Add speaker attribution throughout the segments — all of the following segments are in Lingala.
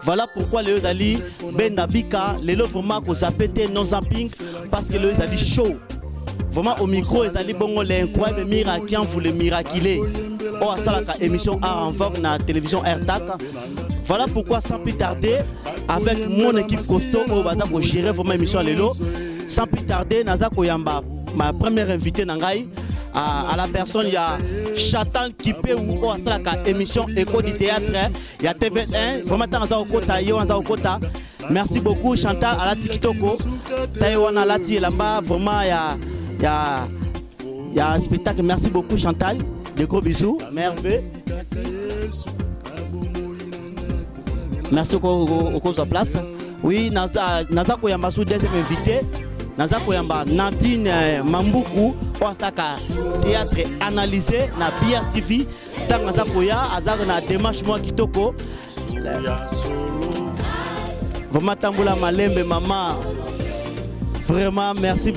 Speaker 1: Voilà pourquoi les Zali Benda Bika, les lots vraiment qu'on s'appelle non zapping parce que les Zali chaud. Vraiment au micro, les Zali bongo l'incroyable miracle, vous le miraculez. Oh, ça la émission A en vogue na télévision RTAC. Voilà pourquoi sans plus tarder, avec mon équipe costaud, on va gérer vraiment l'émission Lelo. Sans plus tarder, Naza Koyamba, ma première invitée Nangaï. À la personne, il y a Chantal Kipé ou la émission Écho du théâtre, il y a TV1, vraiment merci beaucoup Chantal à la TikToko, Taïwan à la là-bas, vraiment il y a un spectacle, merci beaucoup Chantal, de gros bisous, merveilleux. Merci au cause de place. Oui, Naza Koyamba sous deuxième invité. Naza Koyamba Nadine Mambuku Osaka théâtre analysé na BRTV tant Naza Koya azar na démarche moi kitoko vraiment tamboula malembe maman vraiment merci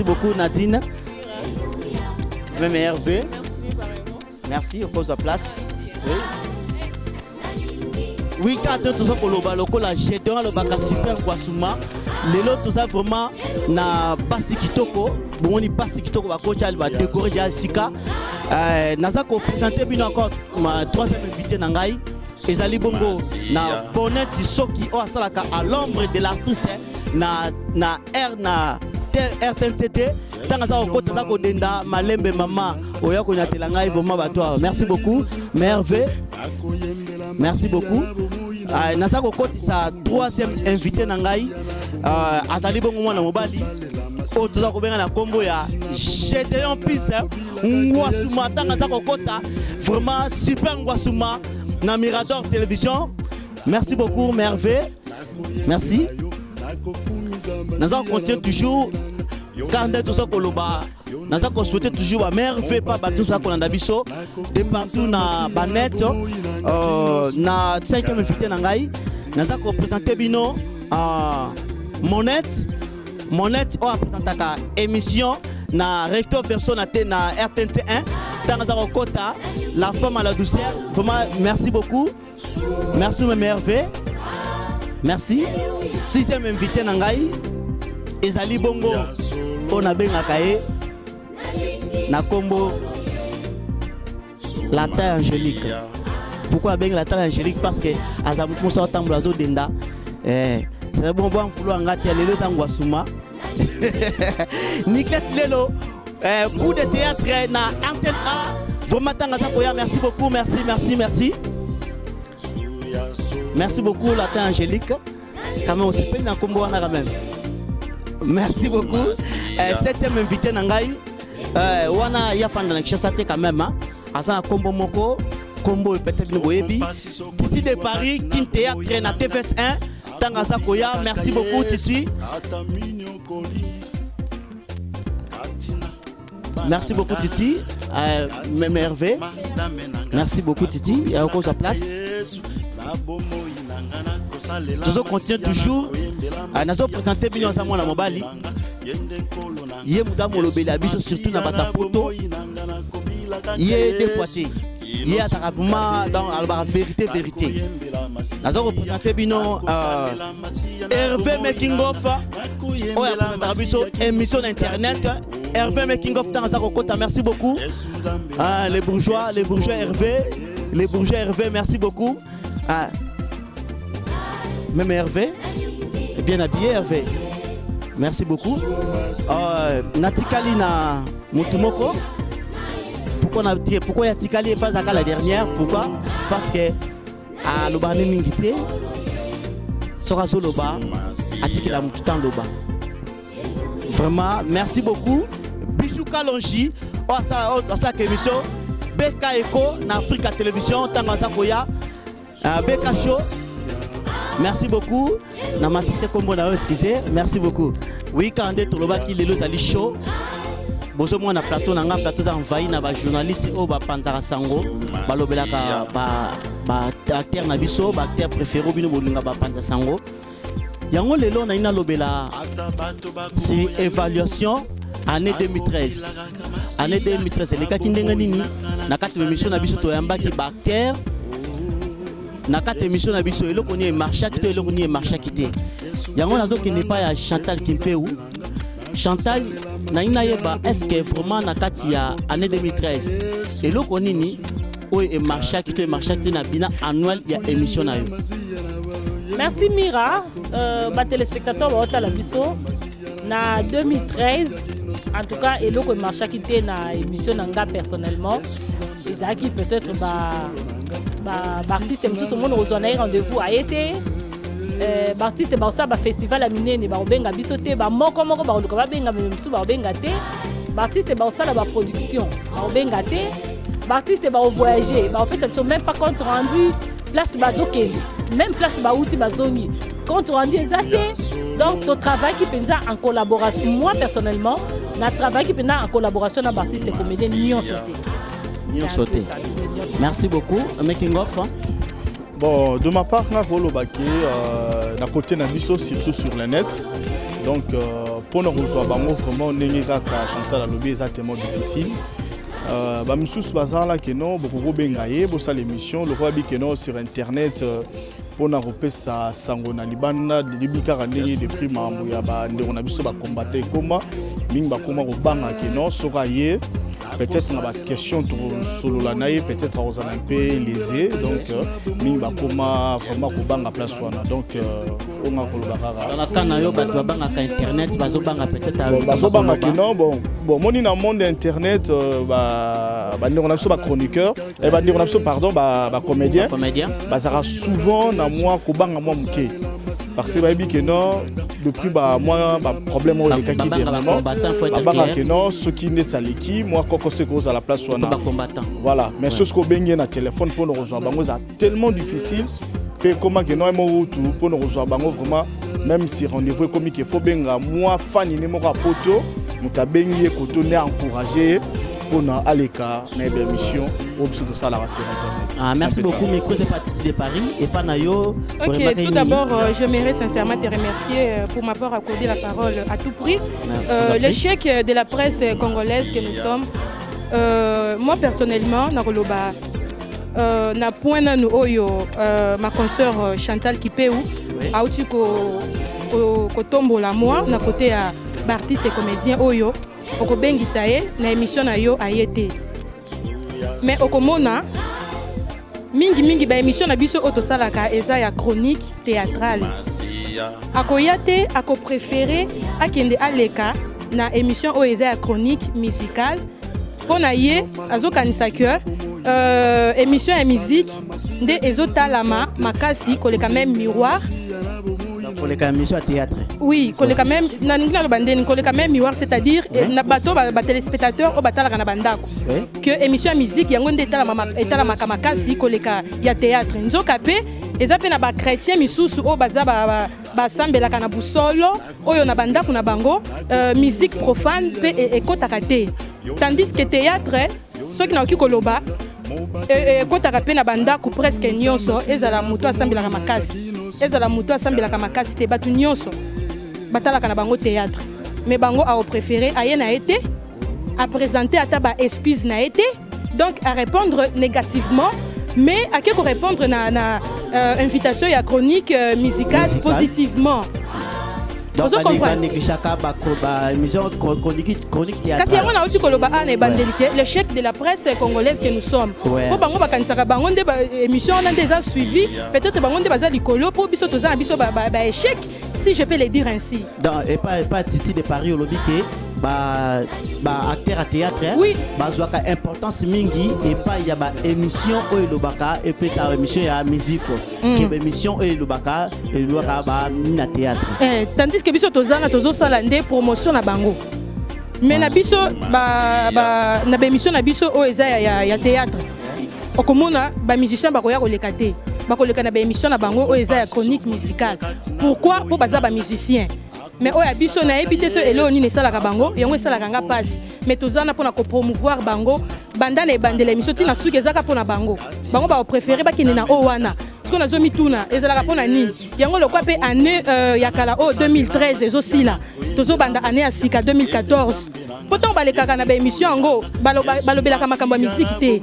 Speaker 1: beaucoup Nadine même Hervé merci au cause de place oui quand tout ça pour le la jeton le baka super Guasuma les lots tout ça vraiment na basi kitoko bon ni basi kitoko ba coach va décorer déjà sika naza ko présenter bien encore ma troisième invité nangai ezali bongo na bonnet soki o asalaka à l'ombre de l'artiste na R na RTNCT tanga za ko tata ko denda malembe mama oya ko nyatela ngai vraiment bato merci beaucoup merveille merci beaucoup naza ko kotisa troisième invité nangai azali bongo mwana mobali o toza ko benga na kombo ya Gédéon Pisse Ngwasuma tanga za ko kota vraiment super Ngwasuma na Mirador télévision merci beaucoup merveille merci naza ko continuer toujours quand tout ça koloba naza ko souhaiter toujours merveille pas batou ça kolanda biso de partout na banette na 5e invité nangai naza ko présenter bino Monette o présentaka émission na recto version na RTNT1 dans la Kota la femme à la douceur vraiment merci beaucoup merci merveille merci 6e invité nangai ezali bongo on a bengaka ye na kombo la taille angélique. Pourquoi la benga la taille angélique? Parce que azamu ko sa tambula zo denda c'est bon vouloir ngati lelo tangwa suma Niket lelo coup de théâtre na antenne A vraiment tanga koya merci beaucoup merci beaucoup la taille angélique quand même on se paye na kombo wana quand même merci beaucoup 7e invité nangai wana ya fanda na kishasate quand même asa kombo moko kombo peut-être ni boyebi Titi de Paris kin théâtre na TVS1 tanga koya merci beaucoup Titi merci beaucoup Titi même Hervé merci beaucoup Titi à cause de place nous continuons toujours nous présenter bien ensemble la mobali yé muda molobeli abiso surtout na batapoto yé des fois yé atakabuma dans la vérité nous représenter bino Hervé Making of oh ya biso émission internet Hervé Making of tanga kokota merci beaucoup les bourgeois Hervé merci beaucoup même Hervé bien habillé Hervé merci beaucoup Natikali na Mutumoko pourquoi Natikali est pas la dernière pourquoi parce que à Lobane Mingité sera sur Loba Atikila Mututan Loba vraiment merci beaucoup Bijou Kalonji ça émission BK Echo na Africa Télévision Tangasa Koya BK Show merci beaucoup Namaste Kombo na excusez merci beaucoup oui quand tout le bas qui les lots ali chaud bozo mo na plateau envahi na ba journaliste o ba panzara sango ba lobelaka ba acteur na biso ba acteur préféré bino bolinga ba panza sango yango lelo na ina lobela c'est évaluation année 2013 les cas qui ndenga nini na kati émission na biso to yamba ki ba acteur na kati émission na biso eloko ni marché kité eloko ni marché kité yango nazo qui n'est pas ya Chantal Kimpeu Chantal na ina yeba est-ce que vraiment na kati ya année 2013 eloko nini oyo e marché kité na bina annuel ya émission na yo.
Speaker 2: Merci Mira, téléspectateurs de la biso na 2013 en tout cas eloko e marché kité na émission nanga personnellement ezaki peut-être artiste tout le monde rejoindre rendez-vous a été artiste ça festival à minene benga bisoté moko luka benga memsu benga te artiste ça la production benga te artiste voyager en fait même pas compte rendu place bazokeli même place outi bazongi compte rendu exacté donc ton travail qui pensa en collaboration moi personnellement na travail qui pensa en collaboration avec artiste comédien Nyon Sauté. Merci beaucoup making of.
Speaker 3: Bon, de ma part, na côté na biso surtout sur le net. Donc pour nous rejoindre vraiment n'engeka Chantal à lobby exactement difficile. Ba misusu bazala que non beaucoup bengaye bo ça l'émission le roi bi que non sur internet pour na repesa sangona libanda libika randeli de prix mambo ya ba ndeko na biso ba combattre comment mingi ba comment ko banga que non soraye peut-être on a des questions sur la naïe, peut-être on a un peu lésé, donc nous comment vraiment kubanga place wana donc on a kolobaka
Speaker 1: la kana yo ba banga ka internet bazobanga peut-être
Speaker 3: bazobanga non bon moni na monde internet ba ndeko na biso ba chroniqueur et ba ndeko na biso pardon ba comédien bazara souvent na moi kubanga moi muke parce que baby que non depuis moi problème au les kaki dernièrement banga que non ce qui n'est pas l'équipe moi c'est cause à la place où on a voilà mais ce qu'on baigne na téléphone pour nous rejoindre c'est tellement difficile que comment que non pour nous rejoindre vraiment même si rendez-vous comme il faut benga moi fan ni mo rapoto muta bengi koto ne encourager pour na aleka na émission au dessus de ça la sur internet.
Speaker 1: Merci beaucoup micro de Patrice de Paris et Panayo.
Speaker 4: OK, tout d'abord j'aimerais sincèrement te remercier pour m'avoir accordé la parole à tout prix. Le chèque de la presse congolaise que nous sommes moi personnellement na koloba na point na nous oyo ma consoeur Chantal Kimpeu auti ko tombola moi na côté ya artiste et comédien oyo okobengisa ye na émission na yo ayete mais okomona mingi ba émission na biso otosalaka eza ya chronique théâtrale akoyate ako préféré akende aleka na émission oyo eza ya chronique musicale pour naie azokanisa que émission et musique nde ezotalama makasi koleka même miroir
Speaker 1: koleka émission à théâtre
Speaker 4: oui koleka même na ngina lo bandeni koleka même miroir c'est-à-dire na bato ba téléspectateurs o batalaka na bandako que émission et musique yango nde etalama makasi koleka ya théâtre nzoka pe eza pe na ba chrétien misusu o baza ba sambelaka na busolo oyo na bandako na bango musique profane pe ekotaka te tandis que théâtre ceux qui n'ont koloba ekotaka pe na bandako presque nyonso ezala muto asambelaka makasi ezala muto asambelaka makasi te batu nyonso batalaka na bango théâtre mais bango a préféré aye na été à présenter ata ba excuse na été donc à répondre négativement mais à quelque répondre na invitation ya chronique musicale positivement.
Speaker 1: Donc émission chronique théâtrale.
Speaker 4: Kasi on a aussi koloba ane bandelike le chèque de la presse congolaise que nous sommes. Pour bango bakanisaka bango nde émission on a déjà suivi peut-être bango nde baza likolo pour biso toza biso ba échec si je peux le dire ainsi.
Speaker 1: Donc et pas Titi de Paris au lobby acteur à théâtre
Speaker 4: oui
Speaker 1: bazwaka importance mingi et pas il y a ba émission oyo lobaka et puis ta émission ya musique qui ba émission oyo lobaka et lobaka ba na théâtre
Speaker 4: tandis que biso tozana tozosala nde promotion na bango mais na biso na émission na biso oyo eza ya théâtre okomona ba musicien bakoya koleka te bakoleka na ba émission na bango oyo eza ya chronique musicale pourquoi pour baza ba musicien mais oya biso na ebité so eloni ne sala ka bango yango sala kanga passe mais tozana pona ko promouvoir bango banda na bandela émission tina suki ezaka pona bango ba préférer ba kine na o wana parce que nazo mituna ezala ka pona nini yango lokwa pe année ya kala o 2013 ezosila tozo banda année ya sika 2014 Pourtant balekaka na ba émission ngo balobelaka makambo ya musique te.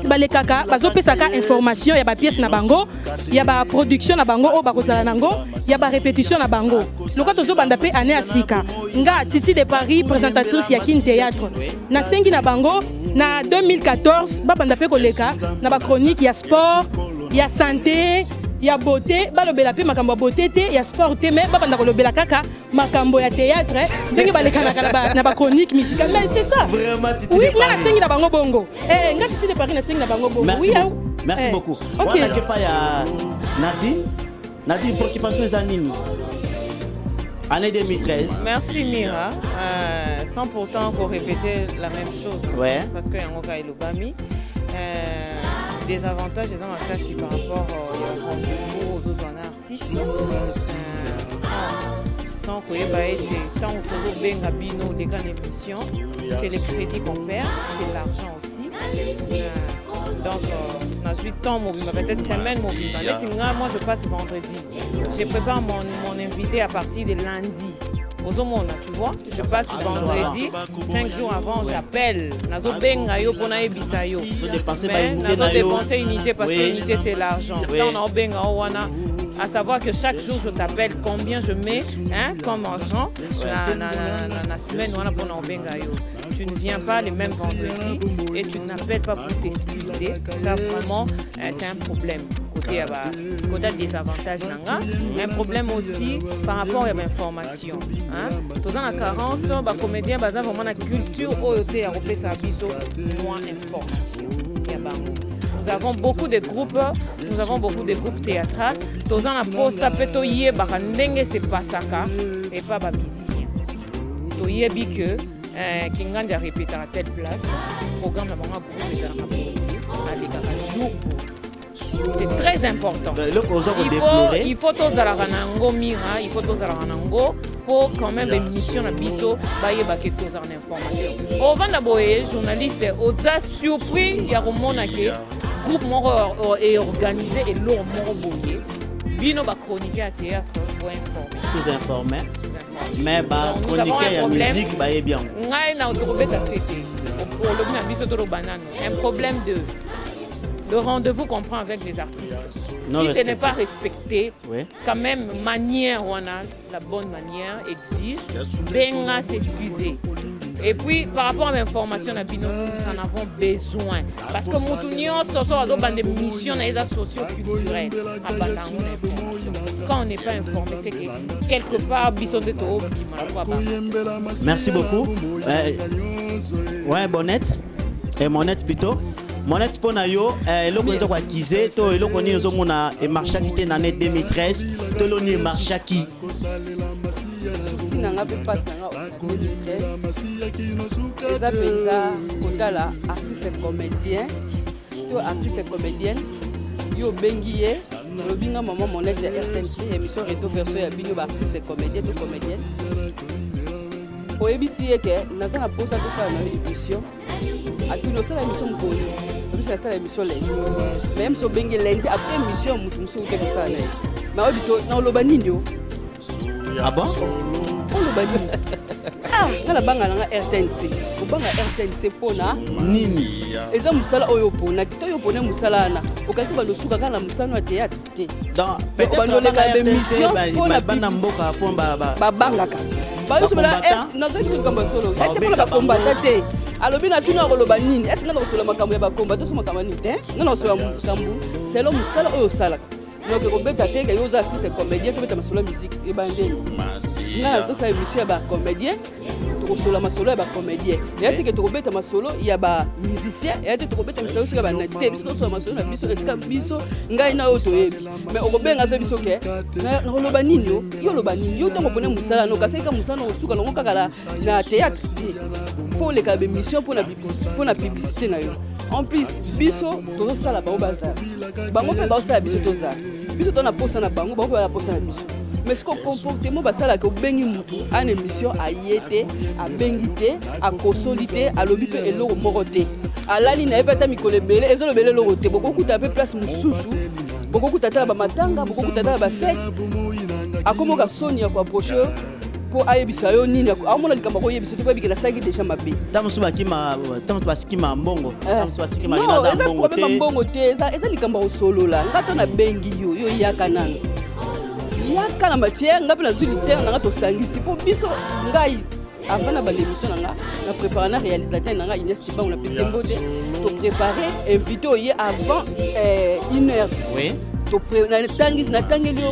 Speaker 4: Balekaka bazopesaka information ya ba pièce na bango, ya ba production na bango o bakozala nango, ya ba répétition na bango. Loka tozo banda pe année asika. Nga Titi de Paris présentatrice ya King Théâtre. Na sengi na bango na 2014 ba banda pe koleka na ba chronique ya sport, ya santé, ya beauté, balobela pe makambo ya beauté te, ya sport te, mais ba banda kolobela kaka makambo ya théâtre, ndenge balekana na ba chronique musicale. Mais c'est ça.
Speaker 1: Vraiment Titi.
Speaker 4: Oui, nga na sengi na bango bongo. Nga Titi de Paris na sengi na bango bongo.
Speaker 1: Merci,
Speaker 4: Oui,
Speaker 1: merci beaucoup.
Speaker 4: Ok.
Speaker 1: On a pas ya Nadine. Nadine, préoccupation est nini? Année 2013.
Speaker 5: Merci Mira, sans pourtant encore répéter la même chose.
Speaker 1: Ouais.
Speaker 5: Parce que Yangoka et Lubami, des avantages et des avantages par rapport au rendez-vous aux autres artistes. Sans que tant que benga bino des grandes émissions, c'est les crédits qu'on perd, c'est l'argent aussi. Donc, dans 8 ans, peut-être semaine, moi je passe vendredi. Je prépare mon invité à partir de lundi. Aux monde, tu vois, je passe vendredi, 5 jours avant, j'appelle. Nazo benga yo pona ebisa yo. Mais nazo dépenser unité parce que l'unité c'est l'argent. Quand on a benga wana, à savoir que chaque jour je t'appelle combien je mets comme argent na semaine wana pona benga yo. Tu ne viens pas les mêmes vendredis et tu n'appelles pas pour t'excuser. Ça vraiment c'est un problème. Côté des avantages nanga, un problème aussi par rapport à l'information. Dans la carence, les comédiens ont vraiment la culture OET à repérer sa biso moins information. Nous avons beaucoup de groupes théâtrales. Dans la pause, ça peut être que c'est pas ça et pas les musiciens. Toye bi que Kingandi a répété à telle place, programme la groupe de jour. C'est très important. Il faut tous la ranango mira, il faut tous la ranango pour quand même l'émission na biso baye ba que tous en information. Au vent d'abord journaliste aux surpris ya romona que groupe moro est organisé et l'or moro boye. Bino ba chroniquer à théâtre pour informer.
Speaker 1: Sous-informé. Mais ba chroniquer ya musique baye bien.
Speaker 5: Ngai na trouvé ta traité. Pour le na biso to banane. Un problème de le rendez-vous qu'on prend avec les artistes. Non, si ce n'est pas respecté, quand même, la bonne manière exige, benga s'excuser. Et puis, par rapport à l'information, nous en avons besoin. Parce que nous avons des missions dans les socio-culturelles. Quand on n'est pas informé, c'est que quelque part, ils sont de trop.
Speaker 1: Merci beaucoup. Ouais, Bonnette. Et Monette plutôt. Monette pona yo eloko nzo kwa kize to eloko ni zo mona e marchaki te na année 2013 to lo ni marchaki
Speaker 6: nanga pe passe nanga 2013 eza penza kotala artiste comédien to artiste comédienne yo bengi ye lobinga maman Monette ya RTNC émission reto verso ya bino ba artiste comédien to comédienne oyebisi ye ke naza na posa to sala na émission akino sala émission mukolo obisa sala émission lundi même so bengi lundi après émission mutu musu ute ko sala mais obiso na loba nini yo
Speaker 1: ah bon
Speaker 6: loba nini ngala banga nga RTNC ko banga RTNC pona
Speaker 1: nini
Speaker 6: eza musala oyo pona kito yo pona musala na okasi ba losuka kana musala wa théâtre te
Speaker 1: donc peut-être émission pona bana mboka pomba
Speaker 6: ba banga ka ba yo sobala nazaki kamba solo ete pona ba combattant te alobi na tuna koloba nini est-ce que na kosola makambo ya ba combattant so makambo nini te na kosola musambu selo musala oyo salaka donc kobeta te ke yo za artiste comédien to beta masolo musique e bandeli na so sa émission ya ba comédien to kosola masolo ya ba comédien et ete ke to kobeta masolo ya ba musicien et ete to kobeta masolo ya ba na te biso to so masolo na biso esika biso ngai na yo to yebi mais okobenga so biso ke na koloba nini yo loba nini yo to kopone musala no kaseka musala no suka longo kaka na théâtre faut les cas émission pour la publicité na yo en plus biso to sala ba bazar bango pe ba sala biso to za biso to na posa na bango bango ba posa na biso mais ce comportement basala que bengi mutu en émission a yete a bengité a consolité a lobi pe eloko moroté a lali na ebata mikolo belé ezolo belé loroté boko kuta pe place mususu boko kuta ta ba matanga boko kuta ta ba fête a komoka Sonia kwa approcher po ayebisa yo nini amona likambo ko yebisa to babikela saki déjà mabe
Speaker 1: tamusu bakima tamusu basikima mbongo tamusu basikima
Speaker 6: non
Speaker 1: ngina
Speaker 6: eza
Speaker 1: mbongo
Speaker 6: problème mbongo te eza likambo osolola ngato na bengi yo yaka nana yaka na matière ngape na zuli tière nanga tosangisi po biso ngai avant na l'émission nanga na préparer na réalisateur nanga Inès Tibango na pesembo te to préparer invité oye avant 1h
Speaker 1: oui
Speaker 6: natangeli yo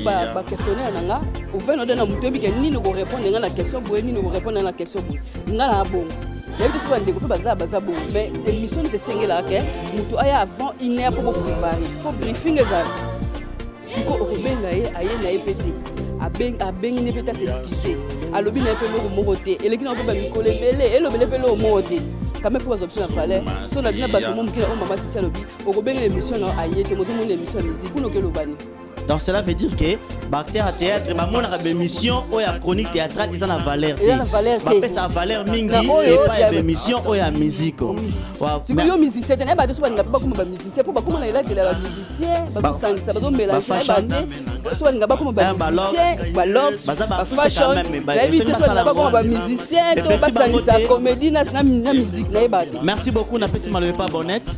Speaker 6: questionnaire nanga oveno de na mutu obike nini ko répondre nga na question boye nini ko répondre na question boye nga na bongo nayebi te so bandeko mpe baza bongo mais émission esengelaka ke mutu aya avant 1h po préparer fo briefing ezala siko okobenga ye aye na ye mpe te abengi ne mpe te aseskise alobi na ye mpe eloko moko te eleki na mpe bamikolo ebele elobele mpe eloko moko te quand même faut option na palais so na dina bato mo mukila o mama titi lobi okobenga émission na ayete mozo mo émission ya musique kuno ke lobani.
Speaker 1: Donc cela veut dire que acteur à théâtre ba mona ka émission o ya chronique théâtrale ils en a valeur te ba pesa valeur mingi et pas émission o ya musique wa
Speaker 6: tu yo musicien te na ba so ba ngaba kuma ba musicien po ba kuma na ila ke la musicien ba sangisa ba zo mélanger ba bande so ba ngaba kuma ba musicien ba locks ba fashion ba éviter so ba kuma ba musicien to ba sangisa comédie na musique na ba.
Speaker 1: Merci beaucoup na pesi malwe pas bonnette.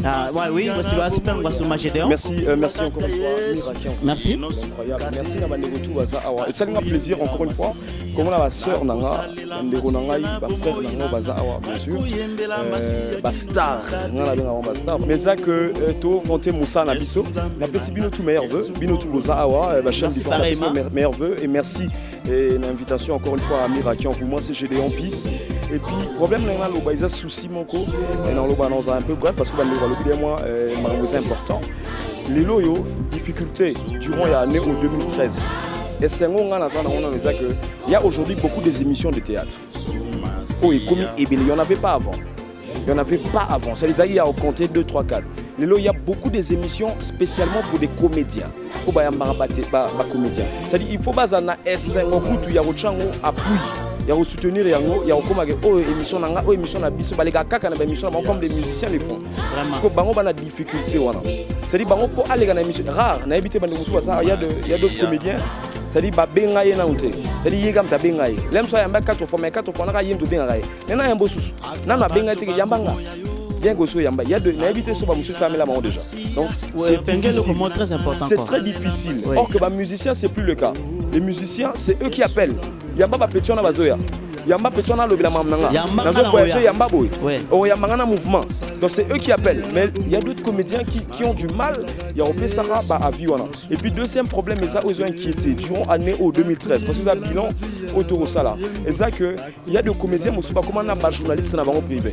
Speaker 1: Ah oui, super
Speaker 3: merci encore une fois.
Speaker 1: Merci.
Speaker 3: Incroyable. Merci na bandeko tout baza awa. Et ça nous plaisir encore une fois. Comme la sœur nanga, bandeko nanga, ba frère nanga baza awa bien sûr. Ba star, ngala benga ba star. Mais ça que to Fonté Moussa na biso, na pesi bino tout meilleur vœu, bino tout baza awa, ba chaîne différente meilleur vœu et merci et une invitation encore une fois à Mirakian pour moi c'est Gédéon Peace. Et puis problème là lo ba isa souci moko et dans lo ba dans un peu bref parce que bandeko lo bi moi c'est important. Les loyaux, difficultés durant l'année au 2013. Et c'est il y a aujourd'hui beaucoup des émissions de théâtre. Oh, et comme il n'y en avait pas avant. Il n'y en avait pas avant. C'est-à-dire qu'il y a compté 2, 3, 4. Les loyaux, il y a beaucoup des émissions spécialement pour des comédiens. Il faut comédiens. C'est-à-dire qu'il faut pas qu'il y ait appui. Il y a soutenir yango, il y a comme émission nanga, émission na biso baleka kaka na émission comme des musiciens les font. Parce que bango bana difficulté wana. C'est-à-dire bango pour aller dans émission rare, na éviter bande musu ça, il y a d'autres comédiens. C'est-à-dire ba benga ye na unte. C'est-à-dire yega mta benga ye. Lem so yamba 4 fois na yendo benga ye. Na yambo susu. Na benga te yambanga. Bien gosso yamba, il y a de na éviter so ba musu ça mais la maman déjà. Donc
Speaker 1: c'est très important.
Speaker 3: C'est très difficile. Or que ba musicien c'est plus le cas. Les musiciens, c'est eux qui appellent. Yamba ba petit na bazoya. Yamba petit na lobela mamnanga. Dans un voyage yamba boy. Oh yamba na mouvement. Donc c'est eux qui appellent. Mais il y a d'autres comédiens qui ont du mal. Il y a Opé Sarah ba aviona. Et puis deuxième problème, ils ont inquiété durant l'année au 2013 parce que ça bilan autour ça là. Et ça que il y a des comédiens mais c'est pas comment na journaliste na bango privé.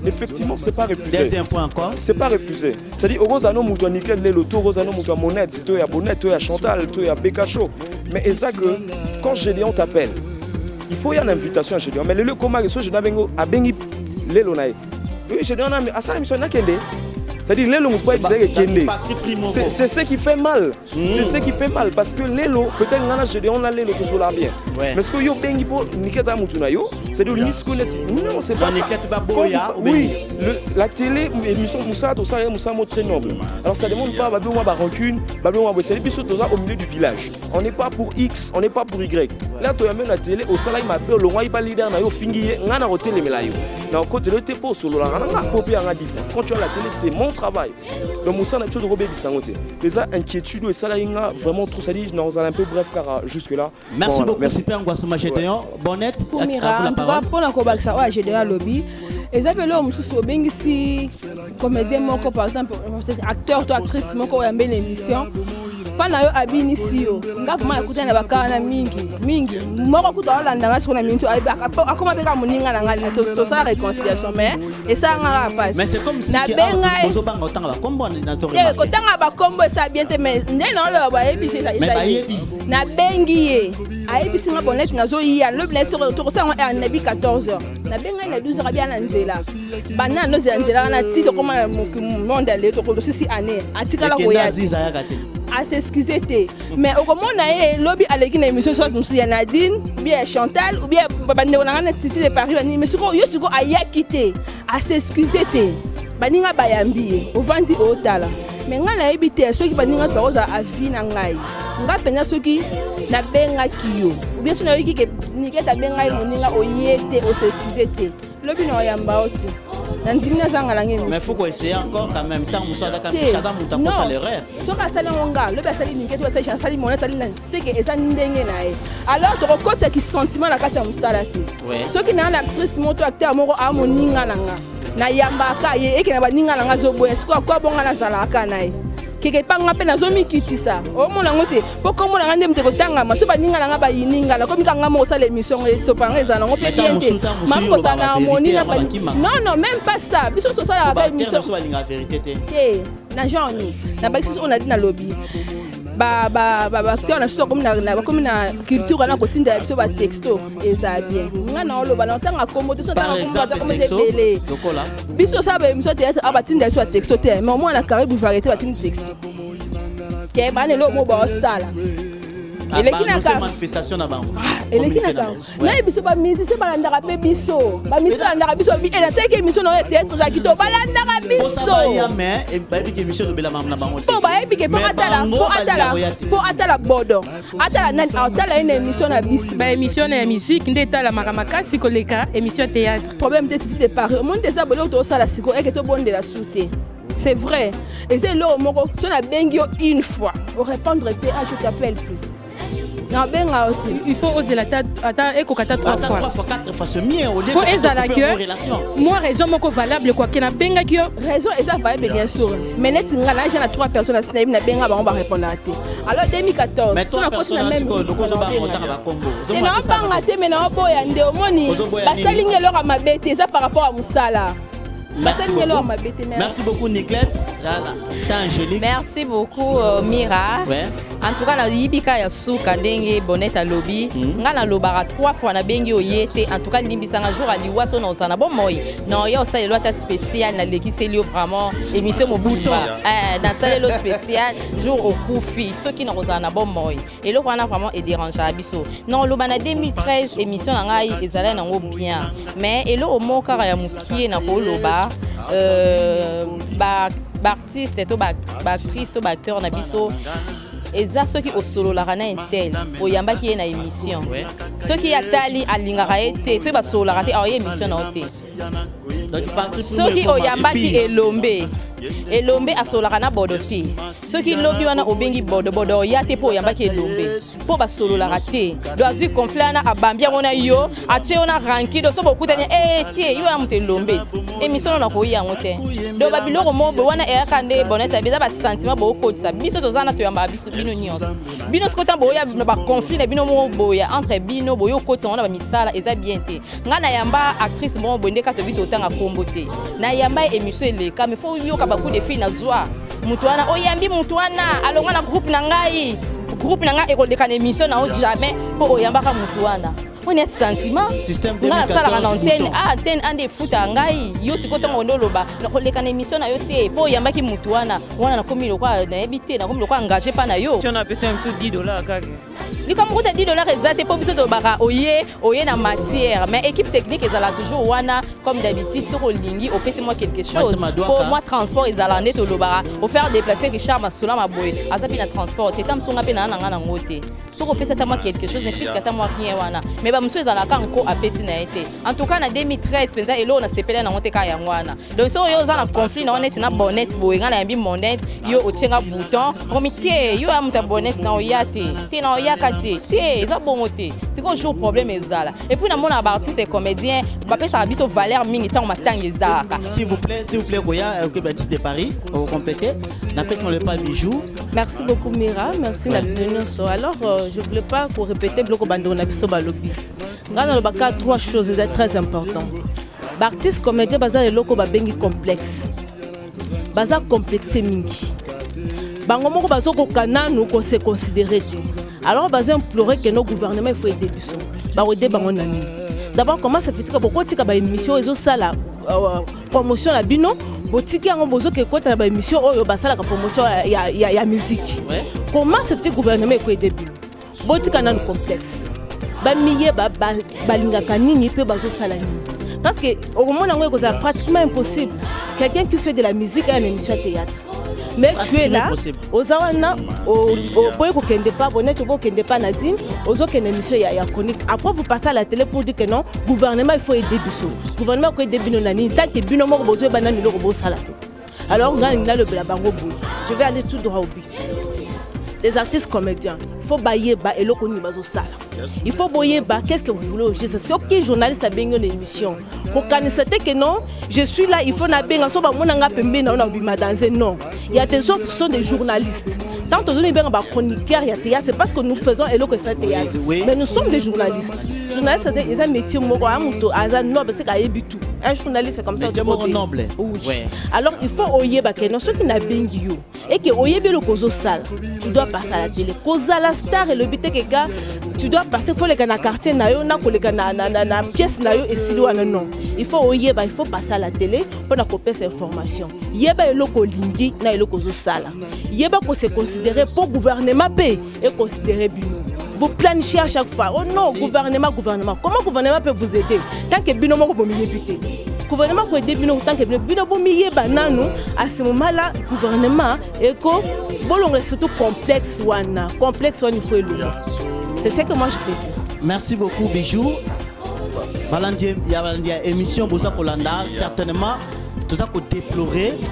Speaker 3: Effectivement, c'est pas refusé.
Speaker 1: Deuxième point encore.
Speaker 3: C'est pas refusé. C'est-à-dire, Rosano Moutoua Nickel, le tour, Rosano Moutoua Monette, toi, à Bonnette, toi, à Chantal, toi, à Bekacho. Mais c'est ça que quand Gédéon t'appelle, il faut y avoir une invitation à Gédéon. Mais le comment est-ce que je n'avais à Bengi Lélonaï. Oui, Gédéon a mis à sa émission, c'est-à-dire Lélo c'est ce qui fait mal. C'est ce qui fait mal parce que Lélo peut-être on a Gédéon a Lélo tout cela bien. Mais ce que yo bengi po niketa mutuna yo, c'est de l'iscolette. Non, c'est pas ça. Oui, la télé émission Moussa tout ça Moussa mot très noble. Alors ça demande pas babou ba rancune, babou ba c'est biso toza au milieu du village. On n'est pas pour X, on n'est pas pour Y. Là tu amènes la télé au salai ma le roi pas leader na yo fingi ngana hôtel mela yo. Na côté le tepo solo la ngana copier en diff. Quand tu as la télé c'est mon travail. Donc Moussa n'a pas de Robé Bissangote. Les inquiétudes et ça là vraiment trop ça dit nous allons un peu bref car jusque là.
Speaker 1: Merci beaucoup Super Ngwasuma Gédéon. Bonnette.
Speaker 4: Pour Mira, pour la Kobaksa wa Gédéon lobby. Et ça veut là Moussa Bengisi comédien moko par exemple acteur ou actrice moko ya mbele émission. Pana yo abini siyo ngapo ma kuta na bakana mingi moko kuta olanda ngati kuna mintu akoma beka muninga na ngali to ça réconciliation mais et ça nga passe
Speaker 1: mais c'est comme si
Speaker 4: na benga
Speaker 1: bozo banga otanga ba kombo na to
Speaker 4: ko tanga ba kombo ça bien te mais ndena lo ba yebi c'est ça na bengi ye ayebi singa Bonnette nazo ya le blessé to ça en nabi 14h na benga na 12h bien na nzela bana no nzela na tito koma monde aller to ko sisi année atikala ko ya à s'excuser mais au moment où lobby à l'équipe d'émission soit nous y Nadine bien Chantal ou bien bande on a un titre de Paris mais ce qu'on yo ce qu'on a quitté à s'excuser baninga bayambi au vandi au tala mais ngana ebité ceux qui baninga pas aux avis na ngai
Speaker 6: nga pena soki na benga kiyo bien sûr na yoki ke niketa benga moninga oyete o s'excuser te lobi na yamba oti na ndimi na zanga lange
Speaker 1: mais faut qu'on essaye encore quand même tant muso ata chata muta ko saleraire
Speaker 6: soka sala ngonga lobi asali niketa wa sala sali mona sali na c'est que eza ndenge na ye alors to kokota ki sentiment na kati ya musala te soki na actrice moto acteur moko a moninga nanga na yamba ka ye ekena baninga nanga zo boye siko kwa bonga na zala ka na ye keke panga pe nazo mikitisa o mona ngote poko mona ngande mte kotanga maso baninga nanga ba yininga la komika ngamo osala émission et sopanga ezana ngo pe bien te mambo ça na harmonie na non même pas ça biso so sala ba émission
Speaker 1: so balinga vérité te
Speaker 6: na joni na ba on a dit na lobby ba acteur na so comme na culture na kotinda biso ba texto eza bien nga na oloba na tanga kombo so tanga kombo comme des télé biso ça ba émission théâtre abatinda so texto te mais au moins na carré variété batinda texto ke bane lo mo ba sala eleki na ka
Speaker 1: manifestation na bango
Speaker 6: eleki na ka na biso ba musicien balandaka pe biso ba musicien balandaka biso bi ela teke émission na théâtre za kito balandaka biso
Speaker 1: ya mais e ba bi émission lobela na bango
Speaker 6: po ba bi ke po atala bodo atala nani atala une émission na biso
Speaker 4: ba émission na musique ndeta la makasi koleka émission théâtre
Speaker 6: problème de cité par monde de ça bolo to sala siko et que to bonde la souté. C'est vrai. Et c'est là où si on a bengi une fois, au répondre je t'appelle plus.
Speaker 4: Il faut oser la tête et kokata 3 fois.
Speaker 1: 4 fois c'est mieux au lieu
Speaker 4: faut eza la que moi raison moko valable quoi que na benga kio
Speaker 6: raison eza valable bien sûr. Mais net ngana j'ai na 3 personnes na benga ba on va répondre à té. Alors 2014
Speaker 1: on a continué même
Speaker 6: et na pas ngate mais na boya nde omoni basalinge lora mabete eza par rapport à musala.
Speaker 1: Merci beaucoup Nicolette. Angélique.
Speaker 7: Merci beaucoup Mira.
Speaker 1: Ouais.
Speaker 7: En tout cas na yibika ya suka ndenge boneta lobby nga na lobara 3 fois na bengi oyete en tout cas limbisa nga jour ali waso na osana bon moi non yo ça le loi spécial na lekiseli vraiment émission mo bouton dans ça le spécial jour au kufi ceux qui na osana bon moi et le wana vraiment et dérange abiso non lobana 2013 émission na ngai ezala na ngo bien mais et le moka ya mukie na ko loba ba artiste to ba actrice to ba acteur na biso eza ceux qui au solo la rana intel oyamba qui est na émission ceux qui atali alingara été ceux ba solo la raté a émission na oté ceux qui oyamba qui elombe asolaka na bodo te soki lobi wana obengi bodo ya te po oyamba ki elombe po basololaka te do azwi conflit na abambi yango na yo atie ona ranki do so bokutani te yo ya moto elombe émission na koyi yango te do babiloko mobo wana eyaka nde boneta beza basentiment bokotisa biso tozana toyamba biso bino nyonso bino sikota boya na baconflit na bino mo boya entre bino boyo okotisa wana bamisala eza bien te nga na yamba actrice mo bondeka to bito otanga kombo te na yamba émission eleka mais faut yoka beaucoup de filles na zwa mutuana oyambi mutuana alonga na groupe na ngai ekoleka na émission na jamais po oyambaka mutuana on est sentiment
Speaker 1: système
Speaker 7: de la salle en antenne ande futa ngai yo sikoto ngondo loba na koleka na émission na yo te po yambaki mutuana wana na komi lokwa na ebité na komi lokwa engagé pa na yo
Speaker 5: tu on a payé $10 kaka
Speaker 7: ni comme ko $10 ezate po biso to baka oye na matière mais équipe technique ezala toujours wana comme d'habitude soko lingi opesi moi quelque chose pour moi transport ezala ndeto lobara au faire déplacer Richard Masula maboy azapi na transport tetam songa pe na nga na ngote soko pesa ta moi quelque chose ne fiska ta moi rien wana mais ba monsieur ezalaka nko apesi na été en tout cas na 2013 penza elo na sepela na ngote ka yangwana donc so yo za na conflit na honnête na bonnet boy nga na yambi monnet yo otienga bouton comité yo am ta bonnet na oyate te na oyaka te eza bongo te c'est qu'on joue problème ezala et puis na mona ba artiste et comédien ba pesa biso valeur mingi tant matanga ezaka
Speaker 1: s'il vous plaît Goya que Baptiste de Paris pour vous compléter na pèse on le pas bijou.
Speaker 8: Merci beaucoup Mira, merci la bienvenue. Alors je voulais pas pour répéter bloco bando na biso balobi ngana lo baka 3 choses très importantes. Artiste comédien baza le loko ba bengi complexe baza complexe mingi bango moko bazo ko kananu ko se considérer. Alors baza implorer que nos gouvernements il faut aider biso ba aider bango nani. D'abord comment ça fait que beaucoup tika ba émission ezo sala promotion la bino botiki yango bozo ke kota ba émission oyo basala ka promotion ya musique. Comment ça fait que gouvernement il faut aider bino botika nanu complexe ba miye ba lingaka nini pe bazo sala nini parce que au moment où c'est pratiquement impossible quelqu'un qui fait de la musique à une émission théâtre mais tu es là ozawana boye kokende pas bonnet kokende pas nadine ozokende émission ya chronique après vous passez à la télé pour dire que non gouvernement il faut aider biso gouvernement ko aider bino nani tant que bino moko bozo banani loko bo salate alors ngana le bla bango boy je vais aller tout droit au but les artistes comédiens il faut bailler ba eloko ni bazo sala il faut boyer ba qu'est-ce que vous voulez au juste c'est OK journaliste a bengo l'émission pour canissete que non je suis là il faut na benga so ba monanga pembe na on bima danser non il y a des autres qui sont des journalistes tant aux autres benga ba chroniqueur il y a théâtre c'est parce que nous faisons eloko ça théâtre mais nous sommes des journalistes c'est un métier moko amuto aza noble c'est ka yebitu un journaliste c'est comme ça
Speaker 1: noble
Speaker 8: oui alors il faut oyeba que non ceux qui na bengi yo et que oyebe le kozo sala tu dois passer à la télé koza la star et le bité que tu dois passer faut les gars quartier na yo na koleka na pièce na yo et silo non il faut oyeba il faut passer à la télé pour na copier ces informations yeba eloko lingi na eloko zo sala yeba ko se considérer pour gouvernement paix et considérer bino vous planifiez à chaque fois oh non gouvernement comment gouvernement peut vous aider tant que bino moko bomi yebité gouvernement peut aider bino tant que bino bomi yeba nanu à ce moment là gouvernement eko bolongo surtout complexe wana il faut élouer. C'est ce que moi je peux dire.
Speaker 1: Merci beaucoup Bijou. Balandia émission Bosa Kolanda certainement tout ça qu'on déplorer